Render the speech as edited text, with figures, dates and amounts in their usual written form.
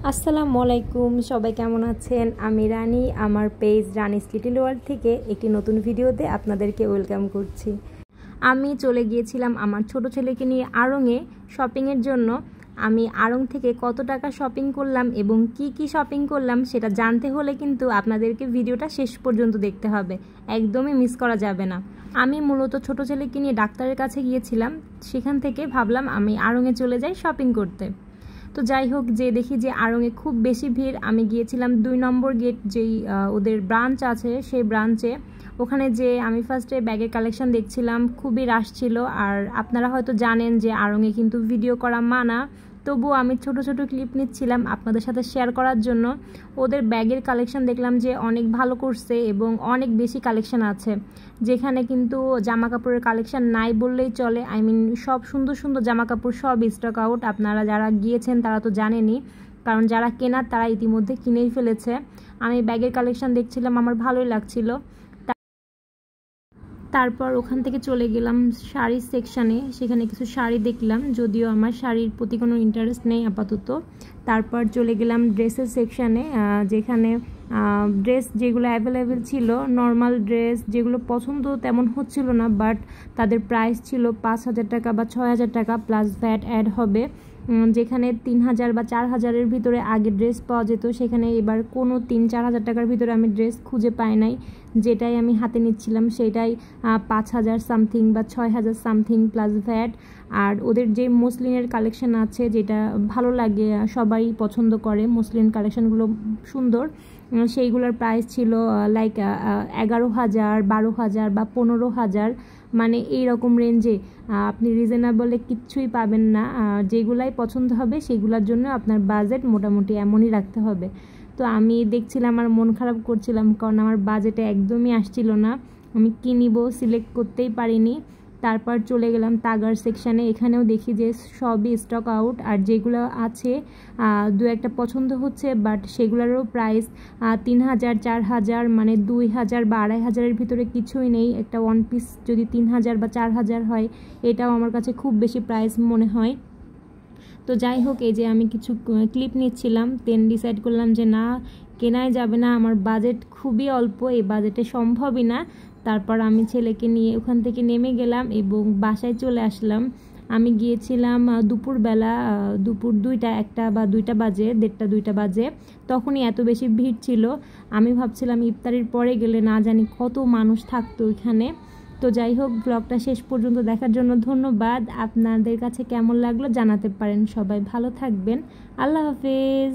আসসালামু আলাইকুম, সবাই কেমন আছেন? আমি রানী, আমার পেজ রানিস লিটল ওয়ার্ল্ড থেকে একটি নতুন ভিডিওতে আপনাদেরকে ওয়েলকাম করছি। আমি চলে গিয়েছিলাম আমার ছোট ছেলেকে নিয়ে আড়ংয়ে শপিংয়ের জন্য। আমি আড়ং থেকে কত টাকা শপিং করলাম এবং কি শপিং করলাম সেটা জানতে হলে কিন্তু আপনাদেরকে ভিডিওটা শেষ পর্যন্ত দেখতে হবে, একদমই মিস করা যাবে না। আমি মূলত ছোট ছেলেকে নিয়ে ডাক্তারের কাছে গিয়েছিলাম, সেখান থেকে ভাবলাম আমি আড়ংয়ে চলে যাই শপিং করতে। তো যাই হোক, যে দেখি যে আড়ংয়ে খুব বেশি ভিড়। আমি গিয়েছিলাম 2 নম্বর গেট, যেই ওদের ব্রাঞ্চ আছে সেই ব্রাঞ্চে। ওখানে যে আমি ফার্স্টে ব্যাগের কালেকশন দেখছিলাম, খুবই রাশ ছিল। আর আপনারা হয়তো জানেন যে আড়ংয়ে কিন্তু ভিডিও করা মানা, তবুও আমি ছোট ক্লিপ নিচ্ছিলাম আপনাদের সাথে শেয়ার করার জন্য। ওদের ব্যাগের কালেকশন দেখলাম যে অনেক ভালো করছে এবং অনেক বেশি কালেকশন আছে, যেখানে কিন্তু জামা কাপড়ের কালেকশন নাই বললেই চলে। সব সুন্দর জামা কাপড় সব স্টক আউট। আপনারা যারা গিয়েছেন তারা তো জানেনই, কারণ যারা কেনার তারা ইতিমধ্যে কিনেই ফেলেছে। আমি ব্যাগের কালেকশন দেখছিলাম, আমার ভালোই লাগছিল। তারপর ওখান থেকে চলে গেলাম শাড়ির সেকশানে, সেখানে কিছু শাড়ি দেখলাম, যদিও আমার শাড়ির প্রতি কোনো ইন্টারেস্ট নেই আপাতত। তারপর চলে গেলাম ড্রেসের সেকশানে, যেখানে ড্রেস যেগুলো অ্যাভেলেবেল ছিল, নর্মাল ড্রেস যেগুলো পছন্দ তেমন হচ্ছিল না, বাট তাদের প্রাইস ছিল 5,000 টাকা বা 6,000 টাকা প্লাস ভ্যাট অ্যাড হবে। যেখানে 3,000 বা 4,000-এর ভিতরে আগে ড্রেস পাওয়া যেত, সেখানে এবার কোনো 3-4 হাজার টাকার ভিতরে আমি ড্রেস খুঁজে পাই নাই। যেটাই আমি হাতে নিচ্ছিলাম সেটাই 5,000 সামথিং বা 6,000 সামথিং প্লাস ভ্যাট। আর ওদের যে মসলিনের কালেকশন আছে, যেটা ভালো লাগে, সবাই পছন্দ করে, মসলিন কালেকশনগুলো সুন্দর, সেইগুলোর প্রাইস ছিল লাইক 11,000, 12,000 বা 15,000, মানে এই রকম রেঞ্জে। আপনি রিজনেবলে কিচ্ছুই পাবেন না। যেগুলাই পছন্দ হবে সেগুলোর জন্য আপনার বাজেট মোটামুটি এমনই রাখতে হবে। তো আমি দেখছিলাম আর মন খারাপ করছিলাম, কারণ আমার বাজেটে একদমই আসছিল না। আমি কী নিব সিলেক্ট করতেই পারিনি। তারপর চলে গেলাম তাগার সেকশানে, এখানেও দেখি যে সবই স্টক আউট। আর যেগুলো আছে 2-একটা পছন্দ হচ্ছে, বাট সেগুলোরও প্রাইস 3,000, 4,000, মানে 2,000 বা 2,500-এর ভিতরে কিছুই নেই। একটা ওয়ান পিস যদি 3,000 বা 4,000 হয়, এটাও আমার কাছে খুব বেশি প্রাইস মনে হয়। তো যাই হোক, এই যে আমি কিছু ক্লিপ নিচ্ছিলাম, দেন ডিসাইড করলাম যে না, কেনাই যাবে না, আমার বাজেট খুবই অল্প, এই বাজেটে সম্ভবই না। তারপর আমি ছেলেকে নিয়ে ওখান থেকে নেমে গেলাম এবং বাসায় চলে আসলাম। আমি গিয়েছিলাম দুপুরবেলা, দুপুর 1টা বা 2টা বাজে, 1:30-2টা বাজে, তখনই এত বেশি ভিড় ছিল। আমি ভাবছিলাম ইফতারির পরে গেলে না জানি কত মানুষ থাকতো ওইখানে। তো যাই হোক, ব্লগটা শেষ পর্যন্ত দেখার জন্য ধন্যবাদ। আপনাদের কাছে কেমন লাগলো জানাতে পারেন। সবাই ভালো থাকবেন। আল্লাহ হাফেজ।